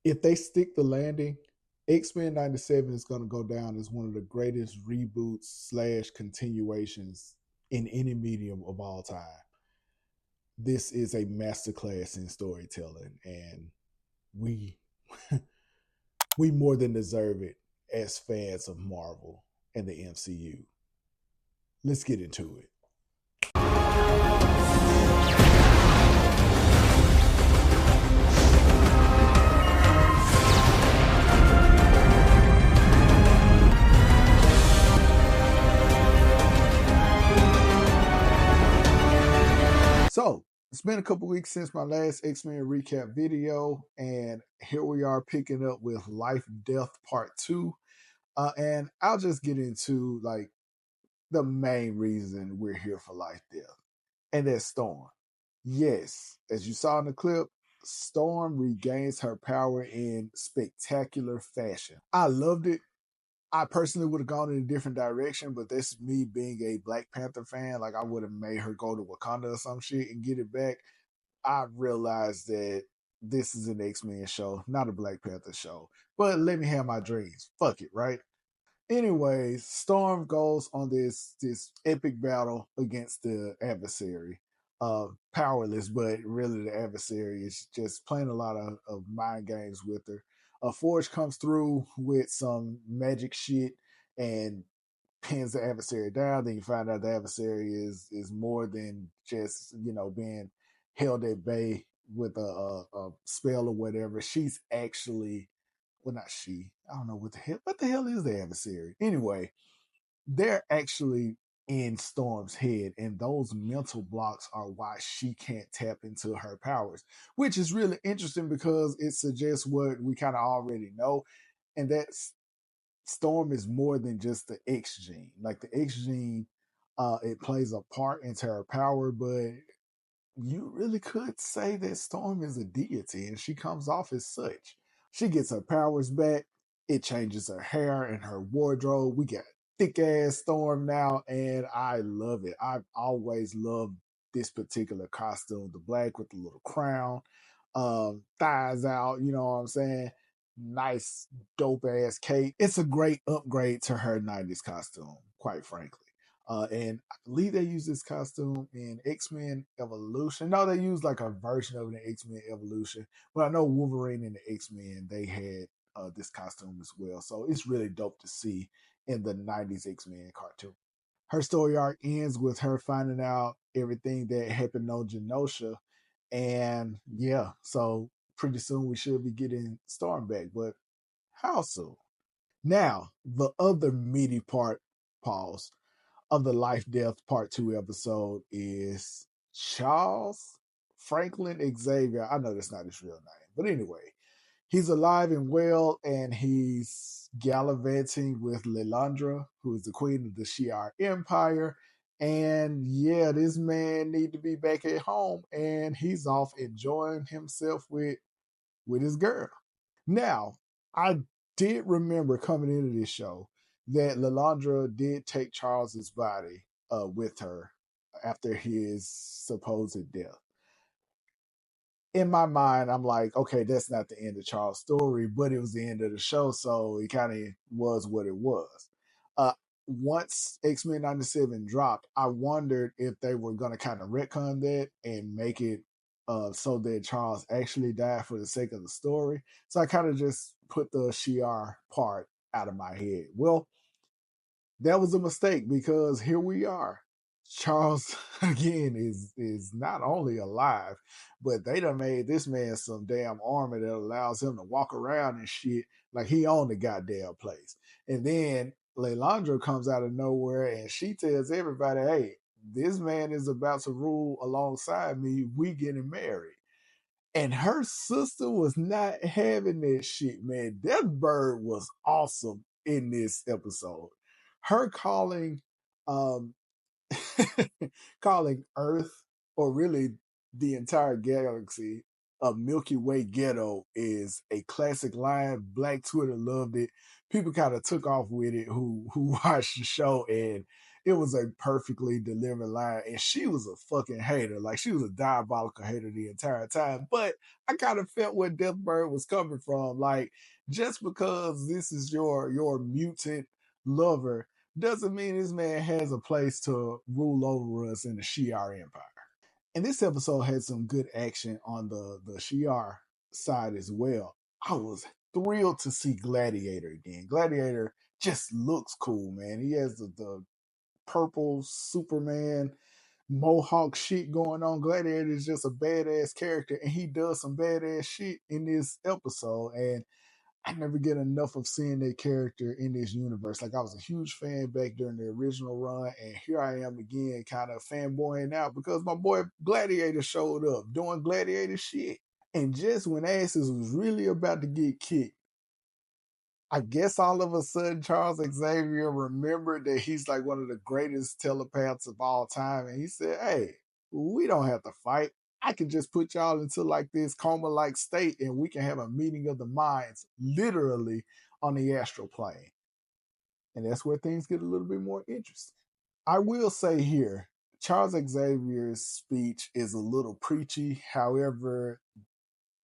If they stick the landing, X-Men 97 is going to go down as one of the greatest reboots slash continuations in any medium of all time. This is a masterclass in storytelling, and we we more than deserve it as fans of Marvel and the MCU. Let's get into it. So, it's been a couple weeks since my last X-Men recap video, and here we are picking up with Life Death Part 2. And I'll just get into like the main reason we're here for Life Death, and that's Storm. Yes, as you saw in the clip, Storm regains her power in spectacular fashion. I loved it. I personally would have gone in a different direction, but that's me being a Black Panther fan. Like, I would have made her go to Wakanda or some shit and get it back. I realized that this is an X-Men show, not a Black Panther show. But let me have my dreams. Fuck it, right? Anyways, Storm goes on this epic battle against the adversary. Powerless, but really the adversary is just playing a lot of mind games with her. Forge comes through with some magic shit and pins the adversary down. Then you find out the adversary is more than just, you know, being held at bay with a spell or whatever. She's actually, well, not she. I don't know what the hell. What the hell is the adversary? Anyway, they're actually in Storm's head, and those mental blocks are why she can't tap into her powers, which is really interesting because it suggests what we kind of already know, and that's Storm is more than just the X gene. Like the X gene, it plays a part into her power, but you really could say that Storm is a deity, and she comes off as such. She gets her powers back. It changes her hair and her wardrobe. We got thick ass Storm now, and I love it. I've always loved this particular costume, the black with the little crown, thighs out. You know what I'm saying? Nice, dope ass cape. It's a great upgrade to her '90s costume, quite frankly. And I believe they use this costume in X-Men Evolution. No, they used like a version of it in X-Men Evolution. But I know Wolverine and the X-Men, they had this costume as well. So it's really dope to see in the '90s X-Men cartoon. Her story arc ends with her finding out everything that happened on Genosha. And yeah, so pretty soon we should be getting Storm back. But how soon? Now, the other meaty part, pause, of the Life Death Part 2 episode is Charles Franklin Xavier. I know that's not his real name, but anyway, he's alive and well, and he's gallivanting with Lilandra, who is the queen of the Shi'ar Empire. And yeah, this man need to be back at home, and he's off enjoying himself with his girl. Now, I did remember coming into this show that Lilandra did take Charles's body with her after his supposed death. In my mind, I'm like, okay, that's not the end of Charles' story, but it was the end of the show, so it kind of was what it was. Once X-Men 97 dropped, I wondered if they were going to kind of retcon that and make it so that Charles actually died for the sake of the story. So I kind of just put the Shi'ar part out of my head. Well, that was a mistake because here we are. Charles again is not only alive, but they done made this man some damn armor that allows him to walk around and shit like he owned the goddamn place. And then Leilandra comes out of nowhere and she tells everybody, "Hey, this man is about to rule alongside me. We getting married." And her sister was not having that shit, man. That bird was awesome in this episode. Her calling um calling Earth, or really the entire galaxy, a Milky Way ghetto is a classic line. Black Twitter loved it. People kind of took off with it who watched the show, and it was a perfectly delivered line. And she was a fucking hater. Like, she was a diabolical hater the entire time. But I kind of felt where Deathbird was coming from. Like, just because this is your mutant lover doesn't mean this man has a place to rule over us in the Shi'ar Empire. And this episode had some good action on the Shi'ar side as well. I was thrilled to see Gladiator again. Gladiator just looks cool, man. He has the purple Superman mohawk shit going on. Gladiator is just a badass character, and he does some badass shit in this episode. And I never get enough of seeing that character in this universe. Like, I was a huge fan back during the original run, and here I am again, kind of fanboying out because my boy Gladiator showed up doing Gladiator shit. And just when asses was really about to get kicked, I guess all of a sudden Charles Xavier remembered that he's like one of the greatest telepaths of all time. And he said, hey, we don't have to fight. I can just put y'all into like this coma-like state and we can have a meeting of the minds literally on the astral plane. And that's where things get a little bit more interesting. I will say here, Charles Xavier's speech is a little preachy. However,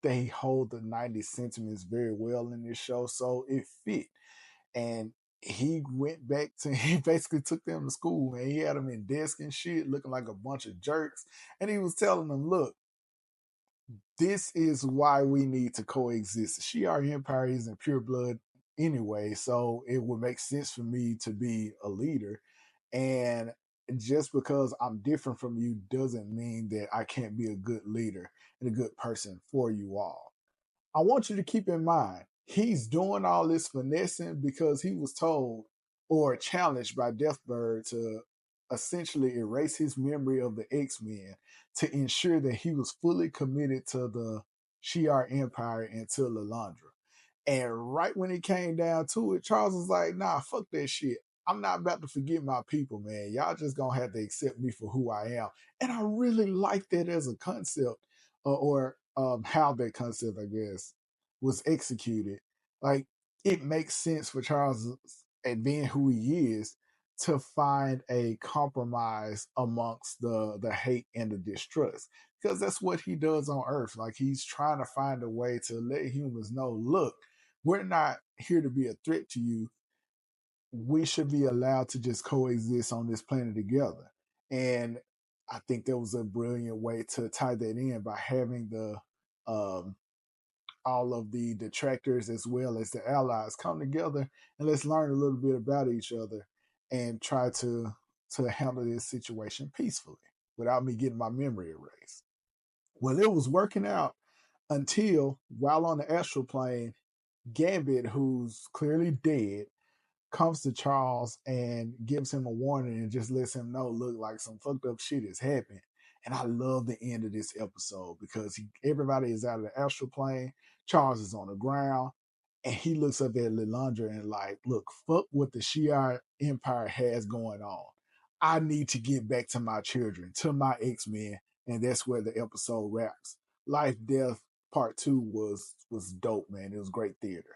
they hold the 90s sentiments very well in this show, so it fit. And he went back to, he basically took them to school, and he had them in desk and shit, looking like a bunch of jerks. And he was telling them, look, this is why we need to coexist. The Shi'ar Empire isn't pure blood anyway, so it would make sense for me to be a leader. And just because I'm different from you doesn't mean that I can't be a good leader and a good person for you all. I want you to keep in mind, he's doing all this finessing because he was told or challenged by Deathbird to essentially erase his memory of the X-Men to ensure that he was fully committed to the Shi'ar Empire and to Lilandra. And right when it came down to it, Charles was like, nah, fuck that shit. I'm not about to forget my people, man. Y'all just gonna have to accept me for who I am. And I really like that as a concept, or how that concept, I guess, was executed. Like, it makes sense for Charles, and being who he is, to find a compromise amongst the hate and the distrust, because that's what he does on Earth. Like, he's trying to find a way to let humans know, look, we're not here to be a threat to you. We should be allowed to just coexist on this planet together. And I think that was a brilliant way to tie that in by having the all of the detractors as well as the allies come together, and let's learn a little bit about each other and try to handle this situation peacefully without me getting my memory erased. Well, it was working out until, while on the astral plane, Gambit, who's clearly dead, comes to Charles and gives him a warning and just lets him know, look, like some fucked up shit is happening. And I love the end of this episode because everybody is out of the astral plane. Charles is on the ground, and he looks up at Lilandra and like, look, fuck what the Shi'ar Empire has going on. I need to get back to my children, to my X-Men, and that's where the episode wraps. Life, Death, Part 2 was dope, man. It was great theater.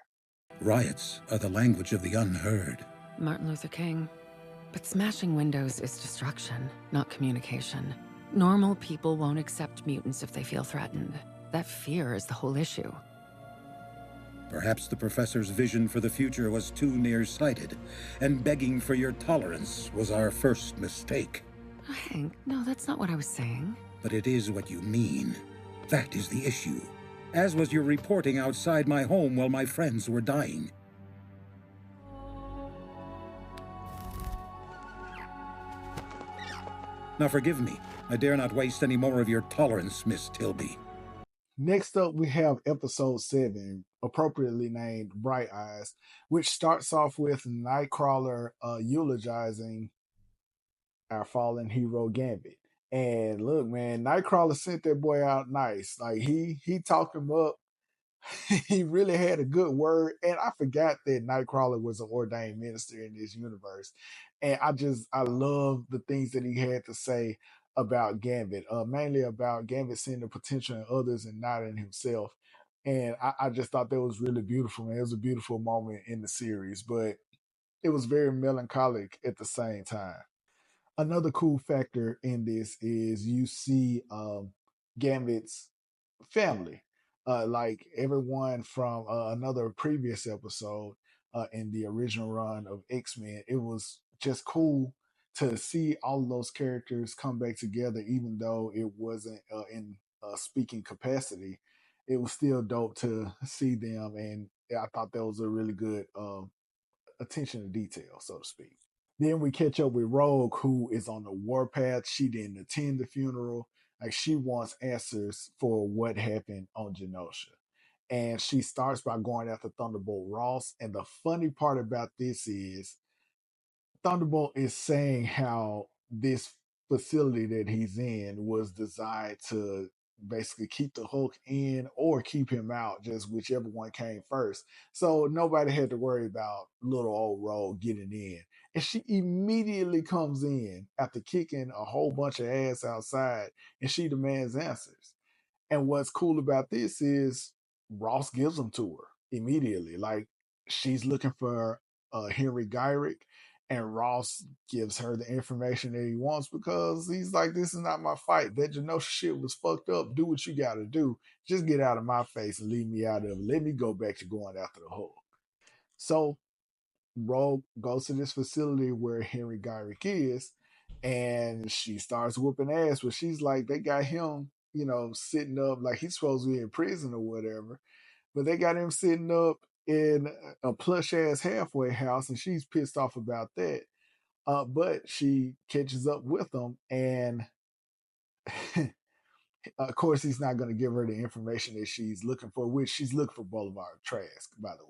Riots are the language of the unheard. Martin Luther King. But smashing windows is destruction, not communication. Normal people won't accept mutants if they feel threatened. That fear is the whole issue. Perhaps the professor's vision for the future was too nearsighted, and begging for your tolerance was our first mistake. Oh, Hank, no, that's not what I was saying. But it is what you mean. That is the issue. As was your reporting outside my home while my friends were dying. Now forgive me. I dare not waste any more of your tolerance, Miss Tilby. Next up, we have episode 7, appropriately named Bright Eyes, which starts off with Nightcrawler eulogizing our fallen hero Gambit. And look, man, Nightcrawler sent that boy out nice. Like, he talked him up. He really had a good word. And I forgot that Nightcrawler was an ordained minister in this universe. And I love the things that he had to say about Gambit, mainly about Gambit seeing the potential in others and not in himself. And I just thought that was really beautiful, man. It was a beautiful moment in the series, but it was very melancholic at the same time. Another cool factor in this is you see Gambit's family, like everyone from another previous episode in the original run of X-Men. It was just cool to see all of those characters come back together, even though it wasn't in speaking capacity. It was still dope to see them, and I thought that was a really good attention to detail, so to speak. Then we catch up with Rogue, who is on the warpath. She didn't attend the funeral. Like, she wants answers for what happened on Genosha. And she starts by going after Thunderbolt Ross. And the funny part about this is Thunderbolt is saying how this facility that he's in was designed to basically keep the Hulk in or keep him out, just whichever one came first. So nobody had to worry about little old Rogue getting in. And she immediately comes in after kicking a whole bunch of ass outside, and she demands answers. And what's cool about this is Ross gives them to her immediately. Like, she's looking for Henry Gyrick, and Ross gives her the information that he wants because he's like, "This is not my fight. That Genosha shit was fucked up. Do what you got to do. Just get out of my face and leave me out of it. Let me go back to going after the Hulk." So Rogue goes to this facility where Henry Gyrick is, and she starts whooping ass. But she's like, they got him, sitting up like he's supposed to be in prison or whatever. But they got him sitting up in a plush ass halfway house, and she's pissed off about that. But she catches up with him, and of course, he's not going to give her the information that she's looking for, which she's looking for Boulevard Trask, by the way.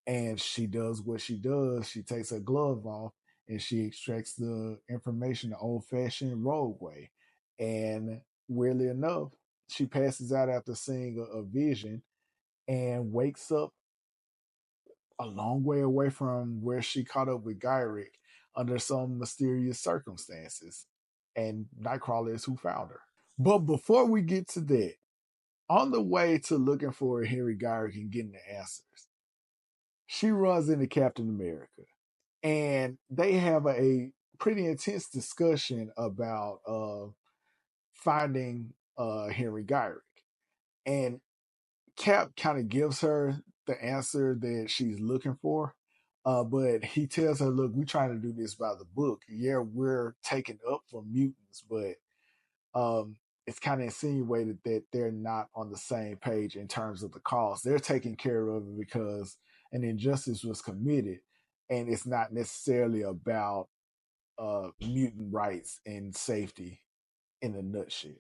And she does what she does. She takes her glove off and she extracts the information the old fashioned Rogue way. And weirdly enough, she passes out after seeing a vision and wakes up a long way away from where she caught up with Gyrick under some mysterious circumstances. And Nightcrawler is who found her. But before we get to that, on the way to looking for Henry Gyrick and getting the answers, she runs into Captain America. And they have a pretty intense discussion about finding Henry Gyrick. And Cap kind of gives her the answer that she's looking for. But he tells her, look, we're trying to do this by the book. Yeah, we're taking up for mutants, but it's kind of insinuated that they're not on the same page in terms of the cost. They're taking care of it because an injustice was committed, and it's not necessarily about mutant rights and safety in a nutshell.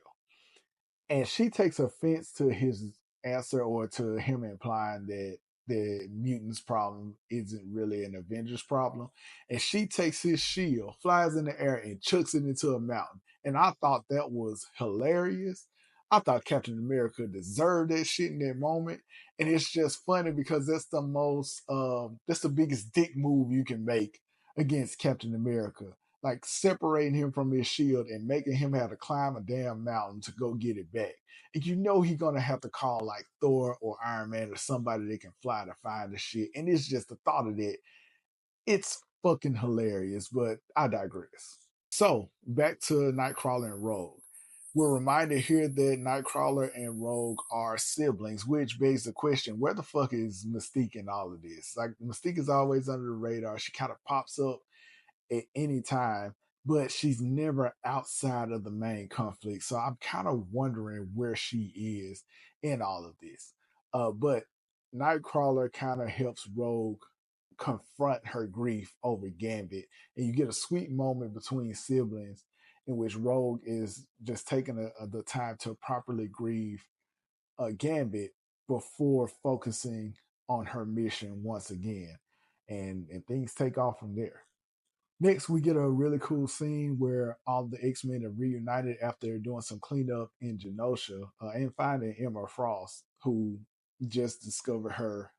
And she takes offense to his answer, or to him implying that the mutants problem isn't really an Avengers problem. And she takes his shield, flies in the air, and chucks it into a mountain. And I thought that was hilarious. I thought Captain America deserved that shit in that moment. And it's just funny because that's the biggest dick move you can make against Captain America, like separating him from his shield and making him have to climb a damn mountain to go get it back. And he's gonna have to call like Thor or Iron Man or somebody that can fly to find the shit. And it's just the thought of that. It's fucking hilarious, but I digress. So back to Nightcrawler and Rogue. We're reminded here that Nightcrawler and Rogue are siblings, which begs the question, where the fuck is Mystique in all of this? Like, Mystique is always under the radar. She kind of pops up at any time, but she's never outside of the main conflict. So I'm kind of wondering where she is in all of this. But Nightcrawler kind of helps Rogue confront her grief over Gambit, and you get a sweet moment between siblings in which Rogue is just taking the time to properly grieve Gambit before focusing on her mission once again, and things take off from there. Next, we get a really cool scene where all the X-Men are reunited after doing some cleanup in Genosha and finding Emma Frost, who just discovered her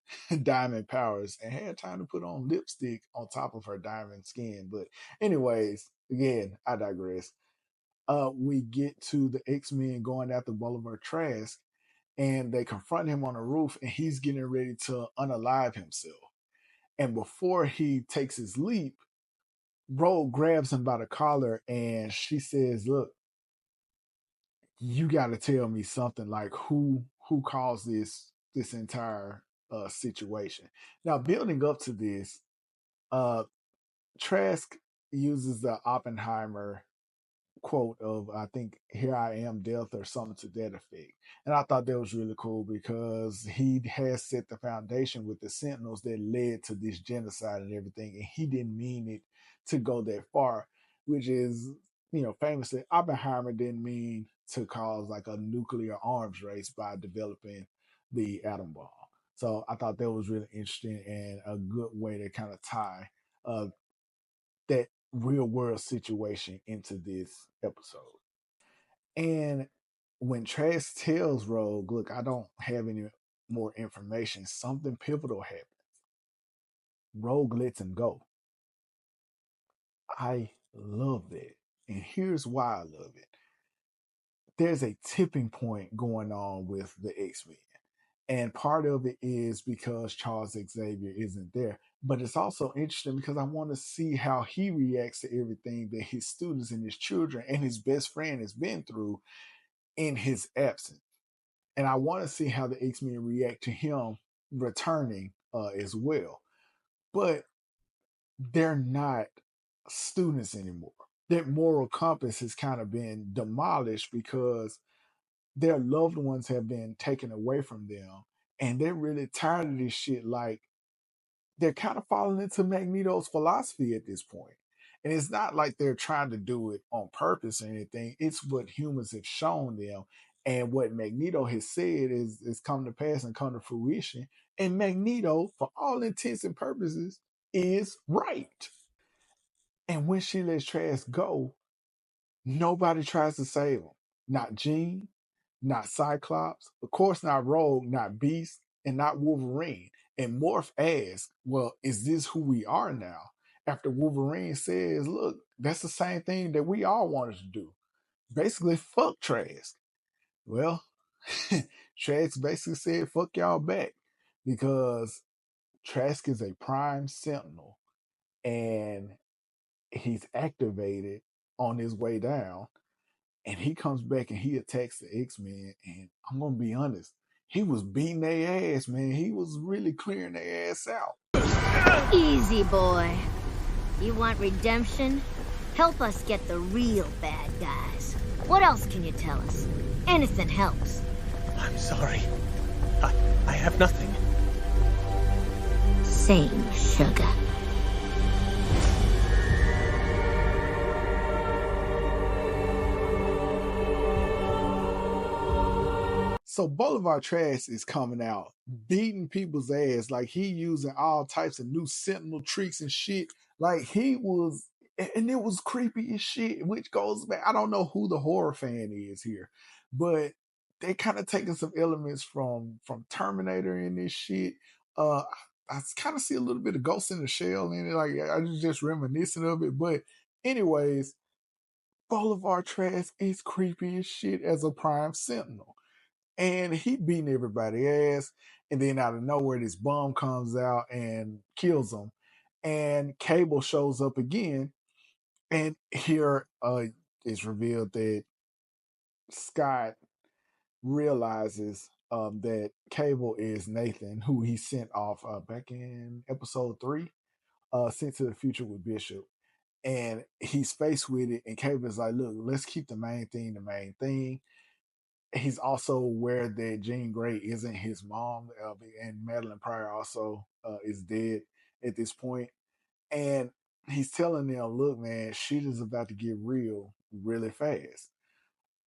diamond powers and had time to put on lipstick on top of her diamond skin. But anyways, again, I digress. We get to the X-Men going after Bolivar Trask, and they confront him on a roof, and he's getting ready to unalive himself. And before he takes his leap, Rogue grabs him by the collar and she says, "Look, you got to tell me something, like who caused this entire situation." Now, building up to this, uh Trask uses the Oppenheimer quote of, I think, "Here I am, death," or something to that effect. And I thought that was really cool because he has set the foundation with the Sentinels that led to this genocide and everything, and he didn't mean it to go that far, which is, famously, Oppenheimer didn't mean to cause like a nuclear arms race by developing the atom bomb. So I thought that was really interesting and a good way to kind of tie uh, that real world situation into this episode. And when Trask tells Rogue, "Look, I don't have any more information," something pivotal happens. Rogue lets him go. I love that. And here's why I love it. There's a tipping point going on with the X-Men. And part of it is because Charles Xavier isn't there. But it's also interesting because I want to see how he reacts to everything that his students and his children and his best friend has been through in his absence. And I want to see how the X-Men react to him returning as well. But they're not students anymore. That moral compass has kind of been demolished because their loved ones have been taken away from them, and they're really tired of this shit. Like, they're kind of falling into Magneto's philosophy at this point. And it's not like they're trying to do it on purpose or anything. It's what humans have shown them. And what Magneto has said is come to pass and come to fruition. And Magneto, for all intents and purposes, is right. And when she lets Trask go, nobody tries to save him. Not Jean, not Cyclops, of course not Rogue, not Beast, and not Wolverine. And Morph asks, "Well, is this who we are now?" After Wolverine says, "Look, that's the same thing that we all wanted to do. Basically, fuck Trask." Well, Trask basically said, "Fuck y'all back," because Trask is a prime sentinel and he's activated on his way down, and he comes back and he attacks the X-Men. And I'm gonna be honest, he was beating their ass, man. He was really clearing their ass out. Easy, boy. You want redemption? Help us get the real bad guys. What else can you tell us? Anything helps. I'm sorry. I have nothing. Same, sugar. So Boulevard Trash is coming out, beating people's ass. Like, he using all types of new Sentinel tricks and shit. Like, he was, and it was creepy as shit, which goes back. I don't know who the horror fan is here, but they kind of taking some elements from Terminator in this shit. I kind of see a little bit of Ghost in the Shell in it. Like, I was just reminiscent of it. But anyways, Boulevard Trash is creepy as shit as a prime Sentinel. And he beating everybody ass, and then out of nowhere this bomb comes out and kills him, and Cable shows up again. And here it's revealed that Scott realizes that Cable is Nathan, who he sent off back in episode 3, sent to the future with Bishop. And he's faced with it, and Cable is like, "Look, let's keep the main thing." He's also aware that Jean Grey isn't his mom, and Madeline Pryor also is dead at this point. And he's telling them, "Look, man, shit is about to get real really fast."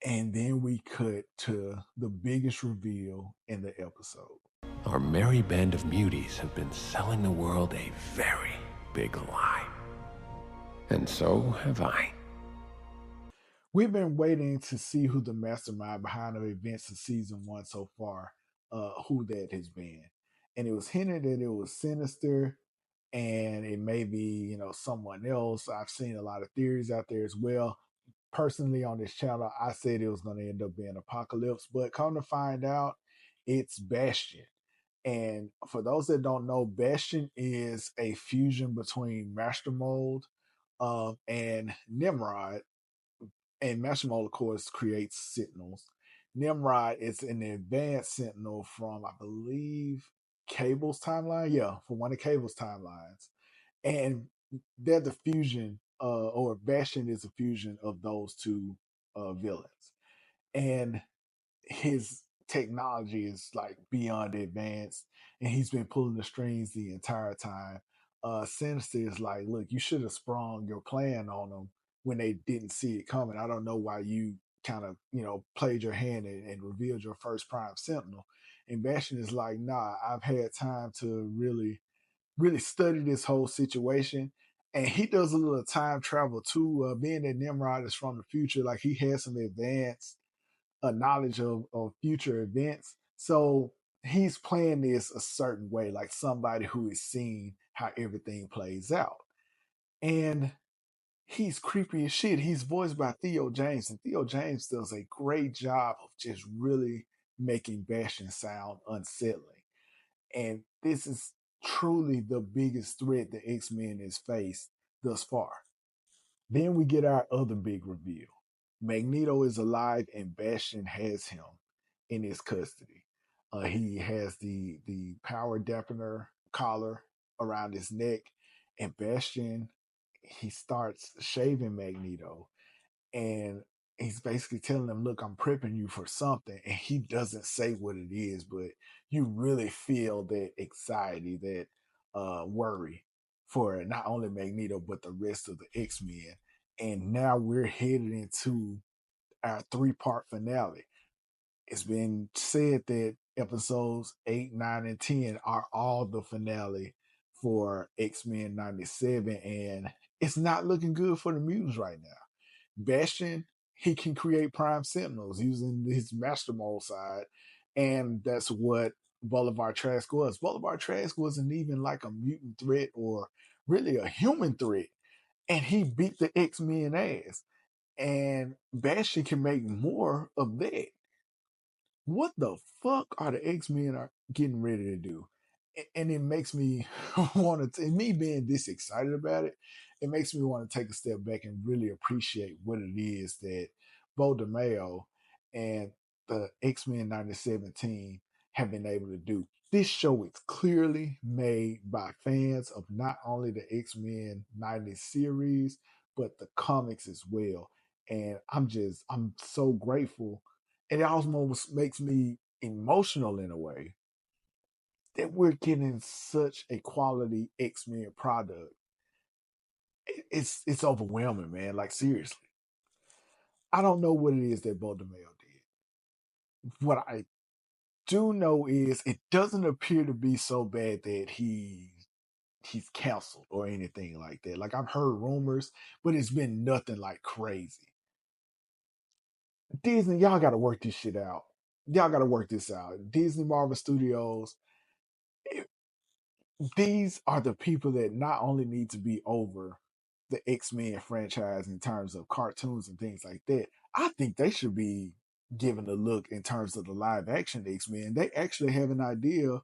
And then we cut to the biggest reveal in the episode. Our merry band of muties have been selling the world a very big lie. And so have I. We've been waiting to see who the mastermind behind the events of season 1 so far, who that has been. And it was hinted that it was Sinister, and it may be, someone else. I've seen a lot of theories out there as well. Personally, on this channel, I said it was going to end up being Apocalypse, but come to find out, it's Bastion. And for those that don't know, Bastion is a fusion between Master Mold, And Nimrod, and Mashimoto, of course, creates Sentinels. Nimrod is an advanced Sentinel from, I believe, Cable's timeline. Yeah, from one of Cable's timelines. And they're the fusion, or Bastion is a fusion of those two villains. And his technology is like beyond advanced, and he's been pulling the strings the entire time. Sinister is like, look, you should have sprung your plan on them when they didn't see it coming. I don't know why you kind of, played your hand and revealed your first Prime Sentinel. And Bastion is like, nah, I've had time to really study this whole situation. And he does a little time travel too. Being that Nimrod is from the future, like he has some advanced knowledge of future events. So he's playing this a certain way, like somebody who is seeing how everything plays out. And he's creepy as shit. He's voiced by Theo James, and Theo James does a great job of just really making Bastion sound unsettling. And this is truly the biggest threat the X-Men has faced thus far. Then we get our other big reveal. Magneto is alive and Bastion has him in his custody. He has the power dampener collar around his neck, and Bastion, he starts shaving Magneto, and he's basically telling him, look, I'm prepping you for something. And he doesn't say what it is, but you really feel that anxiety, that worry for not only Magneto, but the rest of the X-Men. And now we're headed into our 3-part finale. It's been said that episodes 8, 9, and 10 are all the finale for X-Men 97. And it's not looking good for the mutants right now. Bastion, he can create Prime Sentinels using his Master Mold side, and that's what Boulevard Trask was. Boulevard Trask wasn't even like a mutant threat or really a human threat, and he beat the X-Men ass. And Bastion can make more of that. What the fuck are the X-Men are getting ready to do? And it makes me want to, me being this excited about it, it makes me want to take a step back and really appreciate what it is that Bo DeMeo and the X-Men 97 have been able to do. This show is clearly made by fans of not only the X-Men 90 series, but the comics as well. And I'm so grateful. And it almost makes me emotional in a way that we're getting such a quality X-Men product. It's overwhelming, man. Like seriously. I don't know what it is that Bo DeMeo did. What I do know is it doesn't appear to be so bad that he's canceled or anything like that. Like I've heard rumors, but it's been nothing like crazy. Disney, y'all gotta work this shit out. Y'all gotta work this out. Disney Marvel Studios, these are the people that not only need to be over the X-Men franchise in terms of cartoons and things like that, I think they should be given a look in terms of the live action X-Men. They actually have an idea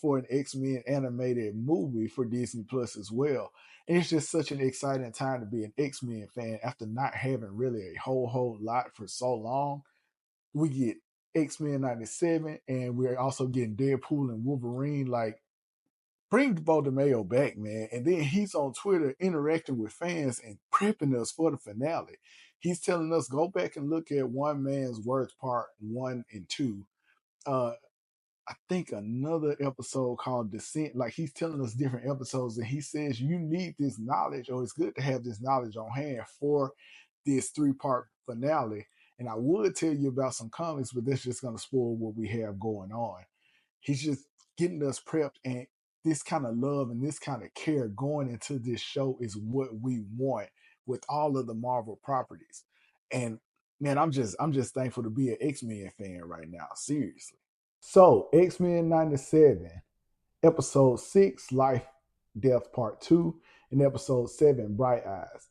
for an X-Men animated movie for Disney Plus as well. And it's just such an exciting time to be an X-Men fan after not having really a whole lot for so long. We get X-Men 97, and we're also getting Deadpool and Wolverine. Like, bring Bo DeMeo back, man. And then he's on Twitter interacting with fans and prepping us for the finale. He's telling us, go back and look at One Man's Worth Part 1 and 2. I think another episode called Descent. Like he's telling us different episodes, and he says you need this knowledge, or it's good to have this knowledge on hand for this 3-part finale. And I would tell you about some comics, but that's just going to spoil what we have going on. He's just getting us prepped, and this kind of love and this kind of care going into this show is what we want with all of the Marvel properties. And man, I'm just thankful to be an X-Men fan right now. Seriously. So, X-Men 97, Episode 6, Life, Death Part 2, and Episode 7, Bright Eyes.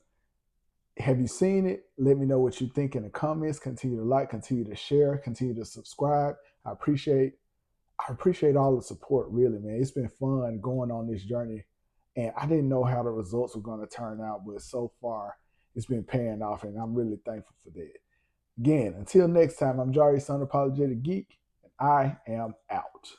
Have you seen it? Let me know what you think in the comments. Continue to like, continue to share, continue to subscribe. I appreciate all the support, really, man. It's been fun going on this journey And I didn't know how the results were going to turn out, but so far it's been paying off, and I'm really thankful for that. Again, until next time, I'm Jarius, Unapologetic Geek, and I am out.